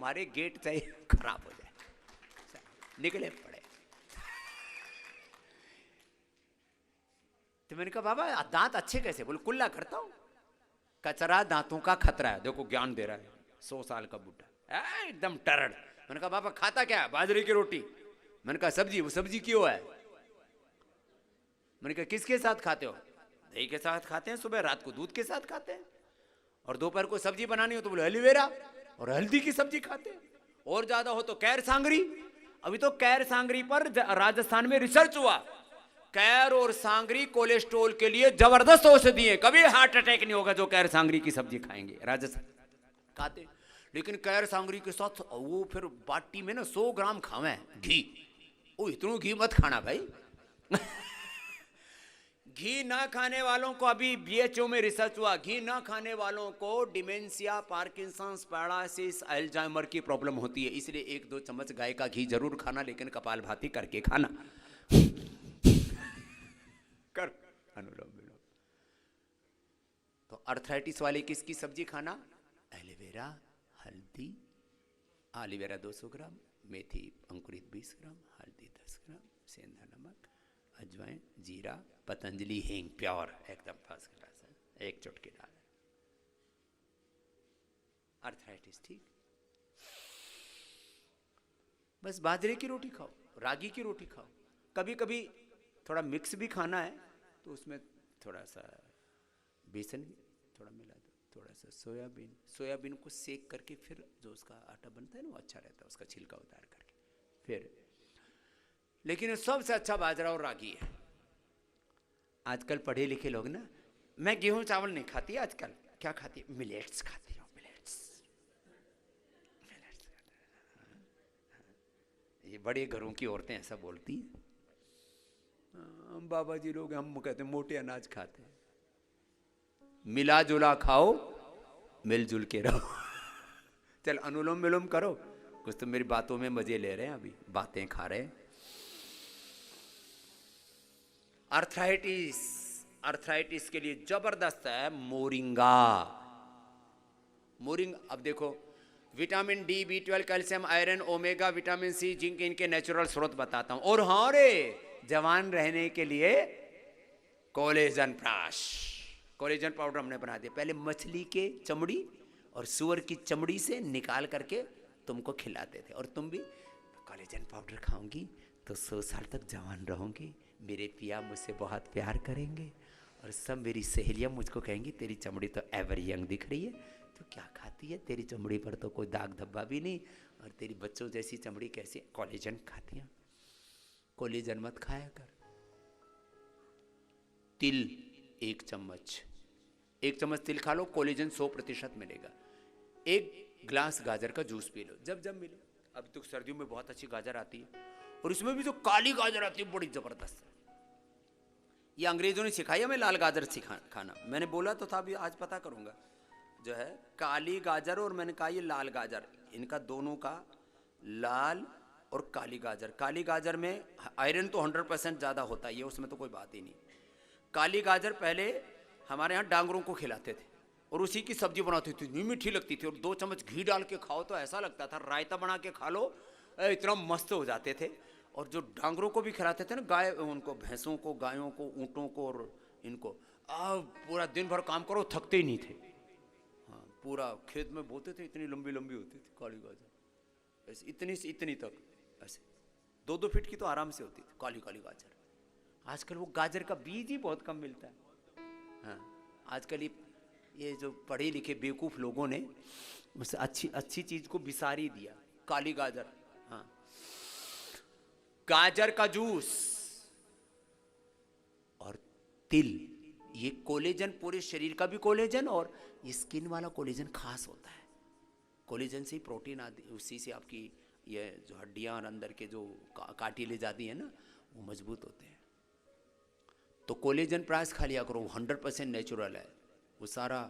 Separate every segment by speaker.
Speaker 1: तुम्हारे गेट चाहे खराब हो जाए, निकले पड़े। तो मैंने कहा बाबा दांत अच्छे कैसे? बोले कुल्ला करता हूं, कचरा दांतों का खतरा है। देखो ज्ञान दे रहा है 100 साल का बुढ़ा, एकदम टरड़। मैंने कहा बाबा खाता क्या है? बाजरे की रोटी। मैंने कहा सब्जी? वो सब्जी क्यों है? मैंने कहा किसके साथ खाते हो? दही के साथ खाते हैं, सुबह रात को दूध के साथ खाते हैं, और दोपहर को सब्जी बनानी हो तो बोले एलोवेरा और हल्दी की सब्जी खाते हैं, और ज्यादा हो तो कैर सांगरी। अभी तो कैर सांगरी पर राजस्थान में रिसर्च हुआ, कैर और सांगरी कोलेस्ट्रॉल के लिए जबरदस्त औषधि है, कभी हार्ट अटैक नहीं होगा जो कैर सांगरी की सब्जी खाएंगे। राजस्थान खाते, लेकिन कैर सांगरी के साथ वो फिर बाटी में ना 100 ग्राम खावे घी। ओ इतना घी मत खाना भाई। घी ना खाने वालों को, अभी बीएचओ में रिसर्च हुआ, घी ना खाने वालों को डिमेंशिया, पार्किंसंस, पैरालिसिस, अल्जाइमर की प्रॉब्लम होती है। इसलिए 1-2 चम्मच गाय का घी जरूर खाना, लेकिन कपालभाति करके खाना। कर अनुलोम विलोम। तो अर्थराइटिस वाले किसकी सब्जी खाना? एलोवेरा, हल्दी, एलोवेरा 200 ग्राम, मेथी अंकुरित 20 ग्राम, हल्दी 10 ग्राम, सेंधा नमक, अजवाइन, जीरा, पतंजलि हींग प्योर एकदम फर्स्ट क्लास है, 1 चुटकी डाल। अर्थराइटिस ठीक। बस बाजरे की रोटी खाओ, रागी की रोटी खाओ, कभी कभी थोड़ा मिक्स भी खाना है तो उसमें थोड़ा सा बेसन थोड़ा मिला दो, थोड़ा सा सोयाबीन को सेक करके फिर जो उसका आटा बनता है ना वो अच्छा रहता है, उसका छिलका उतार करके फिर। लेकिन सबसे अच्छा बाजरा और रागी है। आजकल पढ़े लिखे लोग ना, मैं गेहूं चावल नहीं खाती आजकल, क्या खाती है? मिलेट्स खाती हूँ, मिलेट्स। ये बड़े घरों की औरतें ऐसा बोलती हैं। हम बाबा जी लोग हम कहते हैं मोटे अनाज खाते हैं। मिला जुला खाओ, मिलजुल के रहो। चल अनुलोम विलोम करो, कुछ तो मेरी बातों में मजे ले रहे हैं, अभी बातें खा रहे हैं। अर्थराइटिस के लिए जबरदस्त है मोरिंगा। अब देखो vitamin D, B12, calcium, iron, omega, vitamin C, zinc, इनके नेचुरल स्रोत बताता हूं। और हाँ रे, जवान रहने के लिए कोलेजन पाउडर हमने बना दिया। पहले मछली के चमड़ी और सुअर की चमड़ी से निकाल करके तुमको खिलाते थे, और तुम भी कोलेजन पाउडर खाओगी तो 100 साल तक जवान रहोगी, मेरे पिया मुझसे बहुत प्यार करेंगे, और सब मेरी सहेलियां मुझको कहेंगी तेरी चमड़ी तो एवर यंग दिख रही है, तो क्या खाती है, तेरी चमड़ी पर तो कोई दाग धब्बा भी नहीं, और तेरी बच्चों जैसी चमड़ी कैसी? कोलेजन खाती है। कोलेजन मत खाया कर। तिल 1 चम्मच तिल खा लो, कोलेजन 100% मिलेगा। 1 ग्लास गाजर का जूस पी लो जब मिले। अब तो सर्दियों में बहुत अच्छी गाजर आती है, और इसमें भी जो काली गाजर आती है बड़ी जबरदस्त है। ये अंग्रेजों ने सिखाई हमें लाल गाजर खाना। मैंने बोला तो था, अभी आज पता करूंगा जो है काली गाजर, और मैंने कहा ये लाल गाजर, इनका दोनों का लाल और काली गाजर में आयरन तो 100% ज्यादा होता ही है, उसमें तो कोई बात ही नहीं। काली गाजर पहले हमारे यहाँ डांगरों को खिलाते थे, और उसी की सब्जी बनाती थी, इतनी मीठी लगती थी, और 2 चम्मच घी डाल के खाओ तो ऐसा लगता था रायता बना के खा लो, इतना मस्त हो जाते थे। और जो डांगरों को भी खिलाते थे ना, गाय उनको, भैंसों को, गायों को, ऊँटों को, और इनको पूरा दिन भर काम करो थकते ही नहीं थे। हाँ, पूरा खेत में बोते थे, इतनी लंबी लंबी होती थी काली गाजर, ऐसे इतनी से इतनी तक, ऐसे 2-2 फीट की तो आराम से होती थी काली गाजर। आजकल वो गाजर का बीज ही बहुत कम मिलता है। हाँ, आजकल ये जो पढ़े लिखे बेवकूफ़ लोगों ने उस अच्छी चीज़ को बिसार ही दिया, काली गाजर। हाँ, गाजर का जूस और तिल, ये कोलेजन, पूरे शरीर का भी कोलेजन, और ये स्किन वाला कोलेजन खास होता है। कोलेजन से ही प्रोटीन आदि, उसी से आपकी ये जो हड्डियां और अंदर के जो कार्टिलेज आदि है ना, वो मजबूत होते हैं। तो कोलेजन प्राइस खा लिया करो, 100% नेचुरल है वो सारा।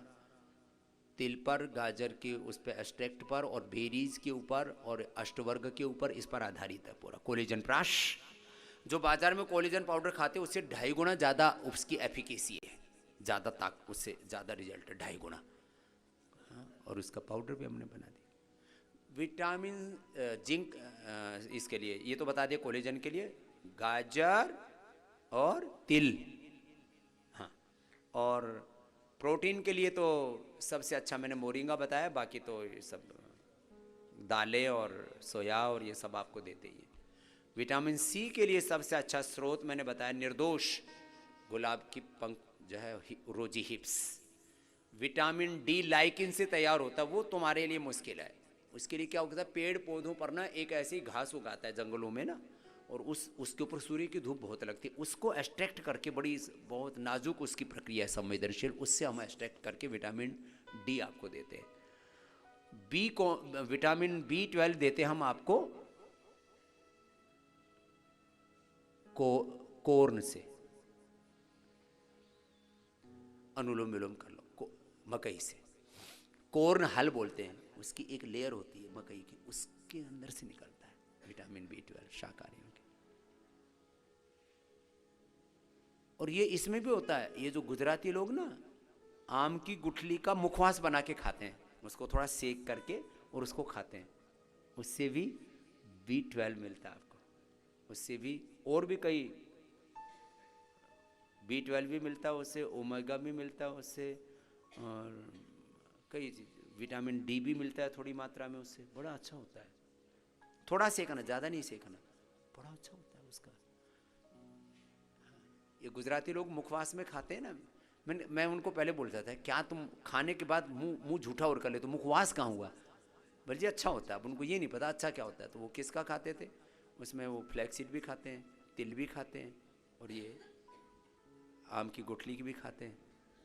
Speaker 1: तिल पर, गाजर के उस पर एक्सट्रैक्ट पर, और बेरीज के ऊपर, और अष्टवर्ग के ऊपर, इस पर आधारित है पूरा कोलेजन प्राश। जो बाजार में कोलेजन पाउडर खाते हैं उससे 2.5 गुना ज़्यादा उसकी एफिकेसी है, ज़्यादा उससे ज़्यादा रिजल्ट है, 2.5 गुना। हाँ, और उसका पाउडर भी हमने बना दिया। विटामिन जिंक इसके लिए ये तो बता दिया, कोलेजन के लिए गाजर और तिल। हाँ, और प्रोटीन के लिए तो सबसे अच्छा मैंने मोरिंगा बताया, बाकी तो ये सब दालें और सोया और ये सब आपको देते ही है। विटामिन सी के लिए सबसे अच्छा स्रोत मैंने बताया निर्दोष गुलाब की पंख जो है रोजी हिप्स। विटामिन डी लाइकिन से तैयार होता है, वो तुम्हारे लिए मुश्किल है। उसके लिए क्या होता है, पेड़ पौधों पर ना एक ऐसी घास उगाता है जंगलों में ना, और उसके ऊपर सूर्य की धूप बहुत लगती है, उसको एक्सट्रैक्ट करके बहुत नाजुक उसकी प्रक्रिया है, संवेदनशील, उससे हम एक्सट्रैक्ट करके विटामिन डी आपको देते हैं। विटामिन B12 देते हम आपको कोर्न से, अनुलोम विलोम कर लो, मकई से। कोर्न हल बोलते हैं, उसकी एक लेयर होती है मकई की, उसके अंदर से निकलता है विटामिन B12 शाकाहारियों के। और ये इसमें भी होता है, ये जो गुजराती लोग ना आम की गुठली का मुखवास बना के खाते हैं, उसको थोड़ा सेक करके और उसको खाते हैं, उससे भी B12 मिलता है आपको। उससे भी और भी कई B12 भी मिलता है उससे, ओमेगा भी मिलता है उससे, और कई विटामिन डी भी मिलता है थोड़ी मात्रा में उससे, बड़ा अच्छा होता है। थोड़ा सेकना, ज़्यादा नहीं सेकना, बड़ा अच्छा होता है उसका। ये गुजराती लोग मुखवास में खाते हैं ना, मैं उनको पहले बोलता था क्या तुम खाने के बाद मुंह झूठा और कर ले तो मुखवास कहाँ हुआ, बोले जी अच्छा होता है। अब उनको ये नहीं पता अच्छा क्या होता है, तो वो किसका खाते थे, उसमें वो फ्लैक्सीड भी खाते हैं, तिल भी खाते हैं, और ये आम की गुठली की भी खाते हैं,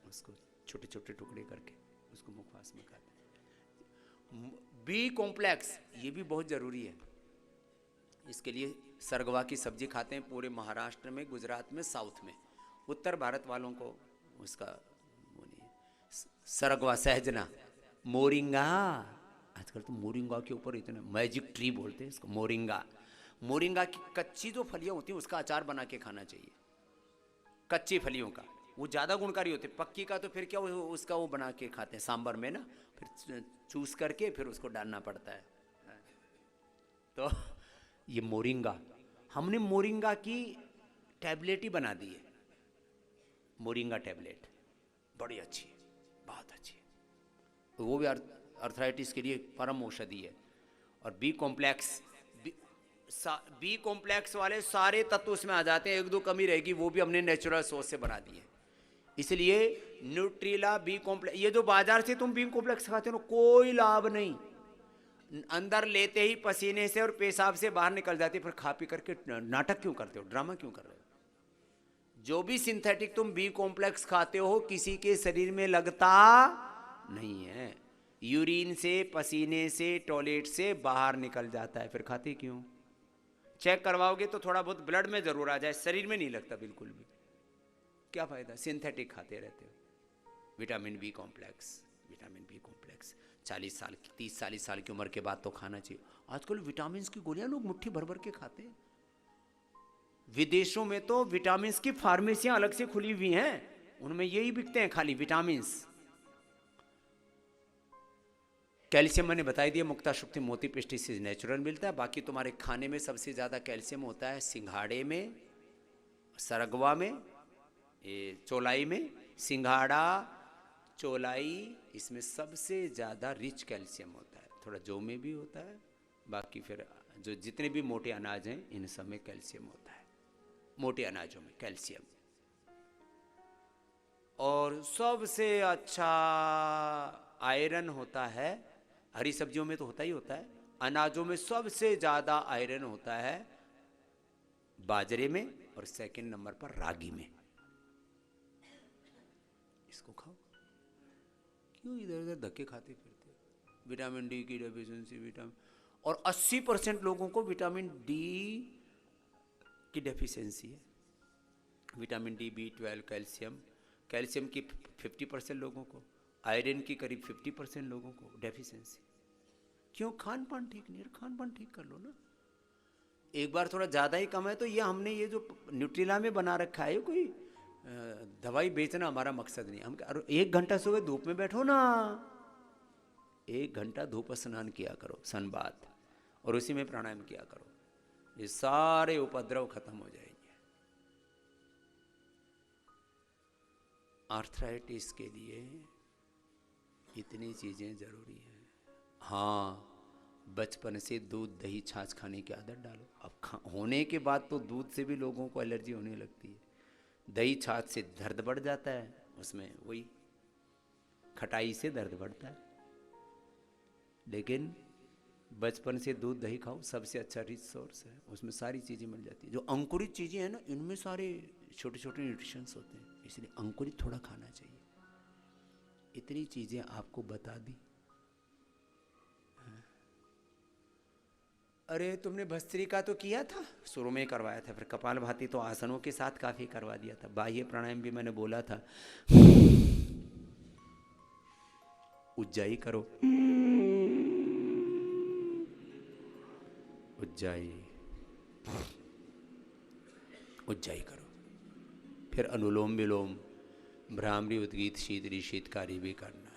Speaker 1: उसको छोटे छोटे टुकड़े करके उसको मुखवास में खाते हैं। बी कॉम्प्लेक्स ये भी बहुत ज़रूरी है, इसके लिए सरगवा की सब्जी खाते हैं पूरे महाराष्ट्र में, गुजरात में, साउथ में। उत्तर भारत वालों को उसका वो नहीं, सरगवा, सहजना, मोरिंगा, आजकल तो मोरिंगा के ऊपर इतने मैजिक ट्री बोलते हैं इसको, मोरिंगा। मोरिंगा की कच्ची जो फलियाँ होती हैं उसका अचार बना के खाना चाहिए, कच्ची फलियों का, वो ज़्यादा गुणकारी होते हैं। पक्की का तो फिर क्या उसका वो बना के खाते हैं सांभर में ना, फिर चूस करके फिर उसको डालना पड़ता है। तो ये मोरिंगा, हमने मोरिंगा की टैबलेट ही बना दी है, मोरिंगा टैबलेट बड़ी अच्छी है, बहुत अच्छी है, तो वो भी अर्थराइटिस के लिए परम औषधि है। और बी कॉम्प्लेक्स वाले सारे तत्व उसमें आ जाते हैं, एक दो कमी रहेगी वो भी हमने नेचुरल सोर्स से बना दी है। इसलिए न्यूट्रीला बी कॉम्प्लेक्स, ये जो बाजार से तुम बी कॉम्प्लेक्स खाते हो कोई लाभ नहीं, अंदर लेते ही पसीने से और पेशाब से बाहर निकल जाती, फिर खा पी करके नाटक क्यों करते हो, ड्रामा क्यों कर रहे हो। जो भी सिंथेटिक तुम बी कॉम्प्लेक्स खाते हो किसी के शरीर में लगता नहीं है, यूरिन से, पसीने से, टॉयलेट से बाहर निकल जाता है, फिर खाते क्यों। चेक करवाओगे तो थोड़ा बहुत ब्लड में जरूर आ जाए, शरीर में नहीं लगता बिल्कुल भी, क्या फायदा, सिंथेटिक खाते रहते हो। विटामिन बी कॉम्प्लेक्स 40 साल 30-40 साल की उम्र के बाद तो खाना चाहिए। आजकल विटामिन की गोलियां लोग मुट्ठी भर भर के खाते हैं, विदेशों में तो विटामिन की फार्मेसियां अलग से खुली हुई हैं, उनमें यही बिकते हैं खाली विटामिन। कैल्शियम मैंने बताई दिया, मुक्ता शुक्ति मोती पिष्टी से नेचुरल मिलता है। बाकी तुम्हारे खाने में सबसे ज़्यादा कैल्शियम होता है सिंघाड़े में, सरगवा में, ये चौलाई में, सिंघाड़ा, चौलाई, इसमें सबसे ज़्यादा रिच कैल्शियम होता है। थोड़ा जौ में भी होता है, बाकी फिर जो जितने भी मोटे अनाज हैं इन सब में कैल्शियम होता है, मोटे अनाजों में कैल्शियम। और सबसे अच्छा आयरन होता है, हरी सब्जियों में तो होता ही होता है, अनाजों में सबसे ज़्यादा आयरन होता है बाजरे में, और सेकंड नंबर पर रागी में। इसको खाओ, क्यों इधर उधर धक्के खाते फिरते। विटामिन डी की डेफिशिएंसी, विटामिन, और 80% लोगों को विटामिन डी की डेफिशिएंसी है। विटामिन डी, B12, कैल्शियम की 50% लोगों को, आयरन की करीब 50% लोगों को डेफिशिएंसी। क्यों, खान पान ठीक नहीं है, खान पान ठीक कर लो ना। एक बार थोड़ा ज़्यादा ही कम है तो ये हमने ये जो न्यूट्रीला में बना रखा है, कोई दवाई बेचना हमारा मकसद नहीं। हम 1 घंटा सुबह धूप में बैठो ना, 1 घंटा धूप स्नान किया करो सनबाथ, और उसी में प्राणायाम किया करो, ये सारे उपद्रव खत्म हो जाएंगे। आर्थराइटिस के लिए इतनी चीज़ें ज़रूरी हैं। हाँ, बचपन से दूध दही छाछ खाने की आदत डालो। अब होने के बाद तो दूध से भी लोगों को एलर्जी होने लगती है। दही छाछ से दर्द बढ़ जाता है, उसमें वही खटाई से दर्द बढ़ता है। लेकिन बचपन से दूध दही खाओ, सबसे अच्छा रिच सोर्स है, उसमें सारी चीज़ें मिल जाती है। जो अंकुरित चीज़ें हैं ना, इनमें सारे छोटे छोटे न्यूट्रिशंस होते हैं, इसलिए अंकुरित थोड़ा खाना चाहिए। इतनी चीज़ें आपको बता दी। अरे तुमने भस्त्रिका तो किया था, शुरू में करवाया था, फिर कपालभाति तो आसनों के साथ काफ़ी करवा दिया था। बाह्य प्राणायाम भी मैंने बोला था, उज्जाई करो, उज्जाई उज्जाई करो। फिर अनुलोम विलोम, भ्रामरी, उद्गीत, शीतरी, शीतकारी भी करना है।